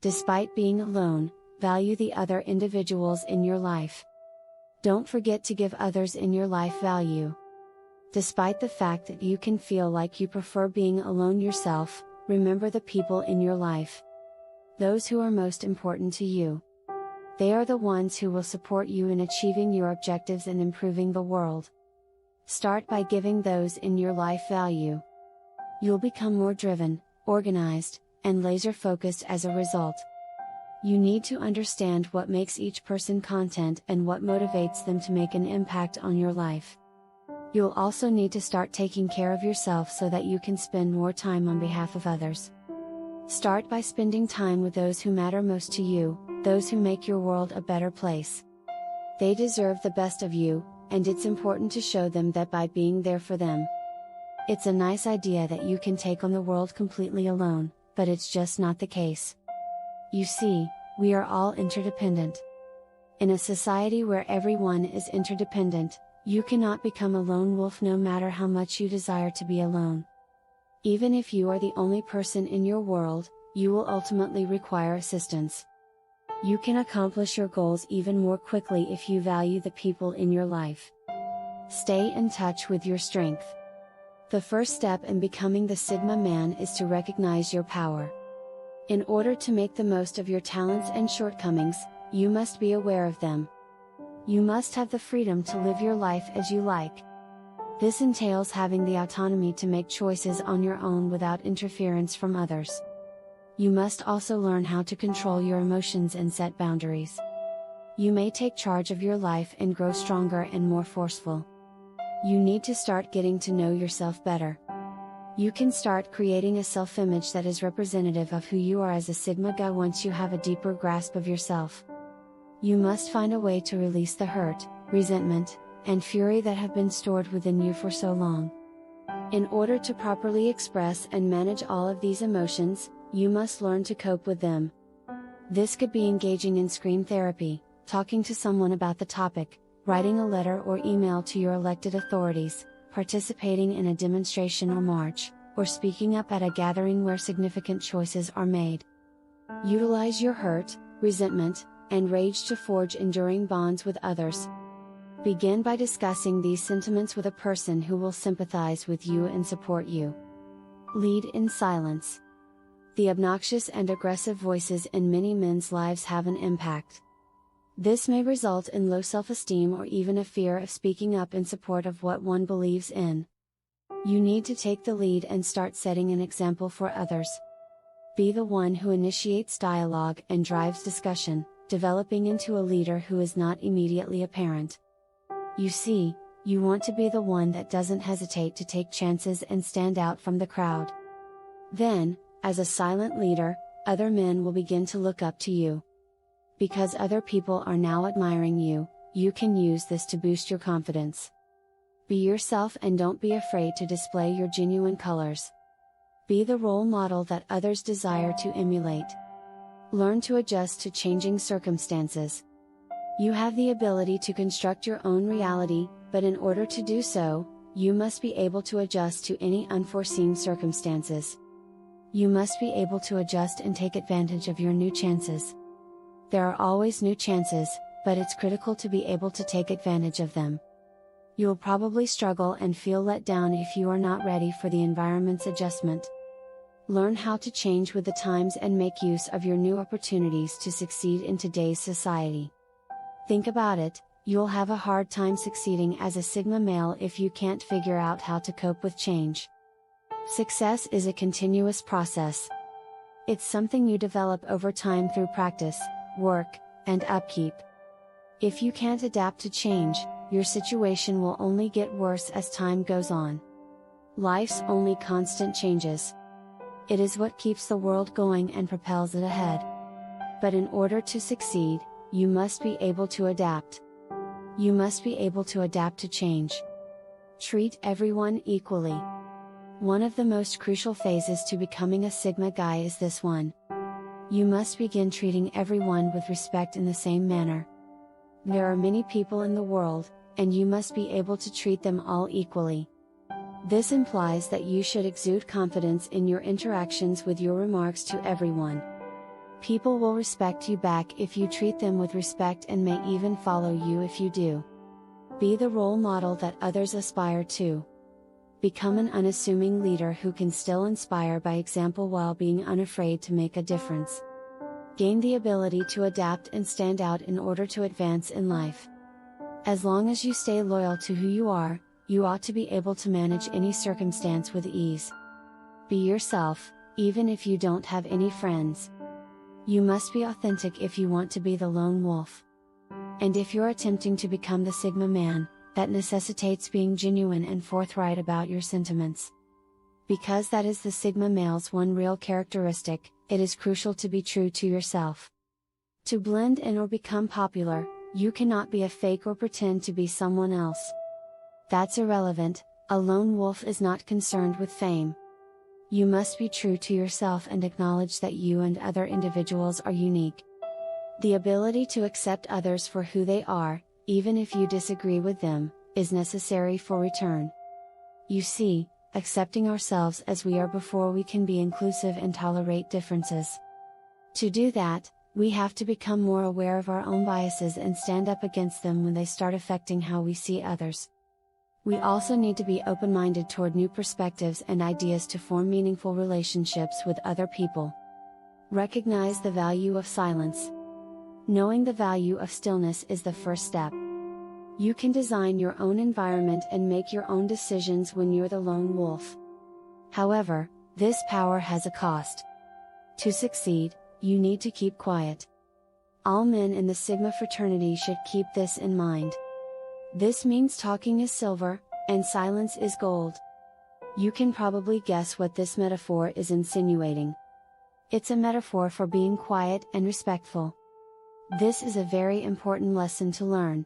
Despite being alone, value the other individuals in your life. Don't forget to give others in your life value. Despite the fact that you can feel like you prefer being alone yourself, remember the people in your life. Those who are most important to you. They are the ones who will support you in achieving your objectives and improving the world. Start by giving those in your life value. You'll become more driven, organized, and laser-focused as a result. You need to understand what makes each person content and what motivates them to make an impact on your life. You'll also need to start taking care of yourself so that you can spend more time on behalf of others. Start by spending time with those who matter most to you, those who make your world a better place. They deserve the best of you, and it's important to show them that by being there for them. It's a nice idea that you can take on the world completely alone, but it's just not the case. You see, we are all interdependent. In a society where everyone is interdependent, you cannot become a lone wolf no matter how much you desire to be alone. Even if you are the only person in your world, you will ultimately require assistance. You can accomplish your goals even more quickly if you value the people in your life. Stay in touch with your strength. The first step in becoming the Sigma man is to recognize your power. In order to make the most of your talents and shortcomings, you must be aware of them. You must have the freedom to live your life as you like. This entails having the autonomy to make choices on your own without interference from others. You must also learn how to control your emotions and set boundaries. You may take charge of your life and grow stronger and more forceful. You need to start getting to know yourself better. You can start creating a self-image that is representative of who you are as a Sigma guy once you have a deeper grasp of yourself. You must find a way to release the hurt, resentment, and fury that have been stored within you for so long. In order to properly express and manage all of these emotions, you must learn to cope with them. This could be engaging in scream therapy, talking to someone about the topic, writing a letter or email to your elected authorities, participating in a demonstration or march, or speaking up at a gathering where significant choices are made. Utilize your hurt, resentment, and rage to forge enduring bonds with others. Begin by discussing these sentiments with a person who will sympathize with you and support you. Lead in silence. The obnoxious and aggressive voices in many men's lives have an impact. This may result in low self-esteem or even a fear of speaking up in support of what one believes in. You need to take the lead and start setting an example for others. Be the one who initiates dialogue and drives discussion, developing into a leader who is not immediately apparent. You see, you want to be the one that doesn't hesitate to take chances and stand out from the crowd. Then, as a silent leader, other men will begin to look up to you. Because other people are now admiring you, you can use this to boost your confidence. Be yourself and don't be afraid to display your genuine colors. Be the role model that others desire to emulate. Learn to adjust to changing circumstances. You have the ability to construct your own reality, but in order to do so, you must be able to adjust to any unforeseen circumstances. You must be able to adjust and take advantage of your new chances. There are always new chances, but it's critical to be able to take advantage of them. You'll probably struggle and feel let down if you are not ready for the environment's adjustment. Learn how to change with the times and make use of your new opportunities to succeed in today's society. Think about it, you'll have a hard time succeeding as a Sigma male if you can't figure out how to cope with change. Success is a continuous process. It's something you develop over time through practice, work, and upkeep. If you can't adapt to change, your situation will only get worse as time goes on. Life's only constant changes. It is what keeps the world going and propels it ahead. But in order to succeed, you must be able to adapt. You must be able to adapt to change. Treat everyone equally. One of the most crucial phases to becoming a Sigma guy is this one. You must begin treating everyone with respect in the same manner. There are many people in the world, and you must be able to treat them all equally. This implies that you should exude confidence in your interactions with your remarks to everyone. People will respect you back if you treat them with respect and may even follow you if you do. Be the role model that others aspire to. Become an unassuming leader who can still inspire by example while being unafraid to make a difference. Gain the ability to adapt and stand out in order to advance in life. As long as you stay loyal to who you are, you ought to be able to manage any circumstance with ease. Be yourself, even if you don't have any friends. You must be authentic if you want to be the lone wolf. And if you're attempting to become the Sigma man, that necessitates being genuine and forthright about your sentiments. Because that is the Sigma male's one real characteristic, it is crucial to be true to yourself. To blend in or become popular, you cannot be a fake or pretend to be someone else. That's irrelevant. A lone wolf is not concerned with fame. You must be true to yourself and acknowledge that you and other individuals are unique. The ability to accept others for who they are, even if you disagree with them, is necessary for return. You see, accepting ourselves as we are before we can be inclusive and tolerate differences. To do that, we have to become more aware of our own biases and stand up against them when they start affecting how we see others. We also need to be open-minded toward new perspectives and ideas to form meaningful relationships with other people. Recognize the value of silence. Knowing the value of stillness is the first step. You can design your own environment and make your own decisions when you're the lone wolf. However, this power has a cost. To succeed, you need to keep quiet. All men in the Sigma fraternity should keep this in mind. This means talking is silver, and silence is gold. You can probably guess what this metaphor is insinuating. It's a metaphor for being quiet and respectful. This is a very important lesson to learn.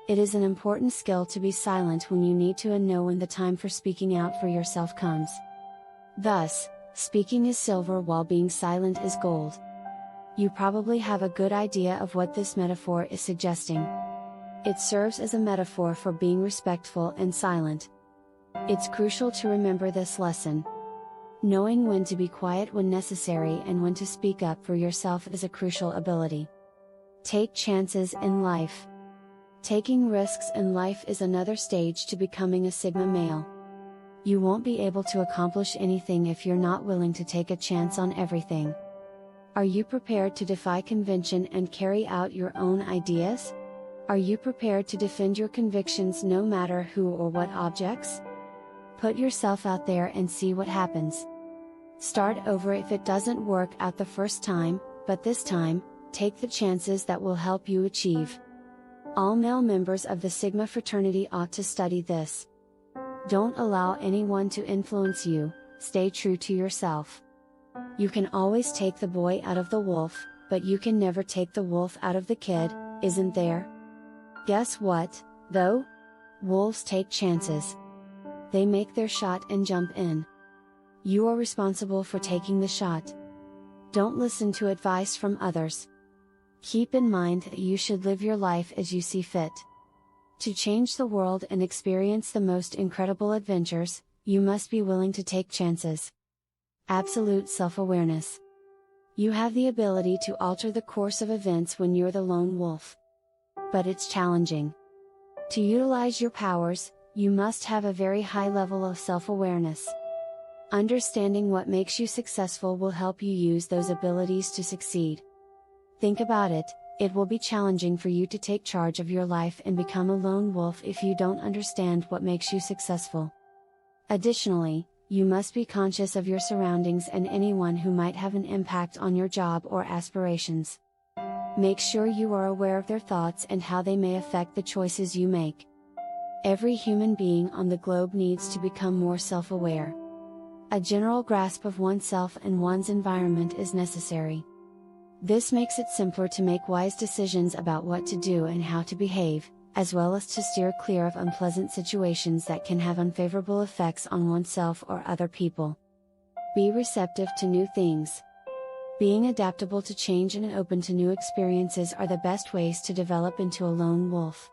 It is an important skill to be silent when you need to and know when the time for speaking out for yourself comes. Thus, speaking is silver while being silent is gold. You probably have a good idea of what this metaphor is suggesting. It serves as a metaphor for being respectful and silent. It's crucial to remember this lesson. Knowing when to be quiet when necessary and when to speak up for yourself is a crucial ability. Take chances in life. Taking risks in life is another stage to becoming a Sigma male. You won't be able to accomplish anything if you're not willing to take a chance on everything. Are you prepared to defy convention and carry out your own ideas? Are you prepared to defend your convictions no matter who or what objects? Put yourself out there and see what happens. Start over if it doesn't work out the first time, but this time, take the chances that will help you achieve. All male members of the Sigma fraternity ought to study this. Don't allow anyone to influence you, stay true to yourself. You can always take the boy out of the wolf, but you can never take the wolf out of the kid, isn't there? Guess what, though? Wolves take chances. They make their shot and jump in. You are responsible for taking the shot. Don't listen to advice from others. Keep in mind that you should live your life as you see fit. To change the world and experience the most incredible adventures, you must be willing to take chances. Absolute self-awareness. You have the ability to alter the course of events when you're the lone wolf. But it's challenging. To utilize your powers, you must have a very high level of self-awareness. Understanding what makes you successful will help you use those abilities to succeed. Think about it, it will be challenging for you to take charge of your life and become a lone wolf if you don't understand what makes you successful. Additionally, you must be conscious of your surroundings and anyone who might have an impact on your job or aspirations. Make sure you are aware of their thoughts and how they may affect the choices you make. Every human being on the globe needs to become more self-aware. A general grasp of oneself and one's environment is necessary. This makes it simpler to make wise decisions about what to do and how to behave, as well as to steer clear of unpleasant situations that can have unfavorable effects on oneself or other people. Be receptive to new things. Being adaptable to change and open to new experiences are the best ways to develop into a lone wolf.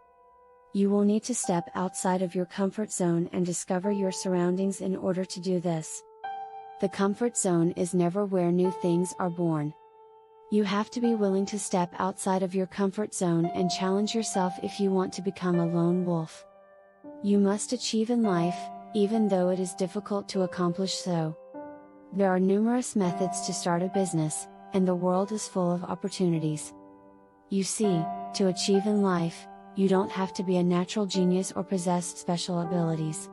You will need to step outside of your comfort zone and discover your surroundings in order to do this. The comfort zone is never where new things are born. You have to be willing to step outside of your comfort zone and challenge yourself if you want to become a lone wolf. You must achieve in life, even though it is difficult to accomplish so. There are numerous methods to start a business, and the world is full of opportunities. You see, to achieve in life, you don't have to be a natural genius or possess special abilities.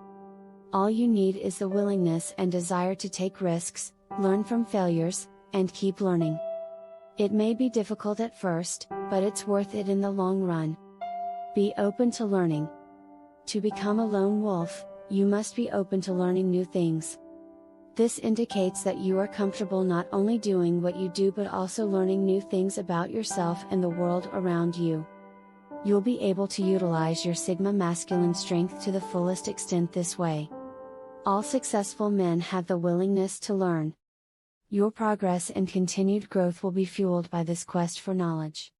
All you need is the willingness and desire to take risks, learn from failures, and keep learning. It may be difficult at first, but it's worth it in the long run. Be open to learning. To become a lone wolf, you must be open to learning new things. This indicates that you are comfortable not only doing what you do but also learning new things about yourself and the world around you. You'll be able to utilize your Sigma masculine strength to the fullest extent this way. All successful men have the willingness to learn. Your progress and continued growth will be fueled by this quest for knowledge.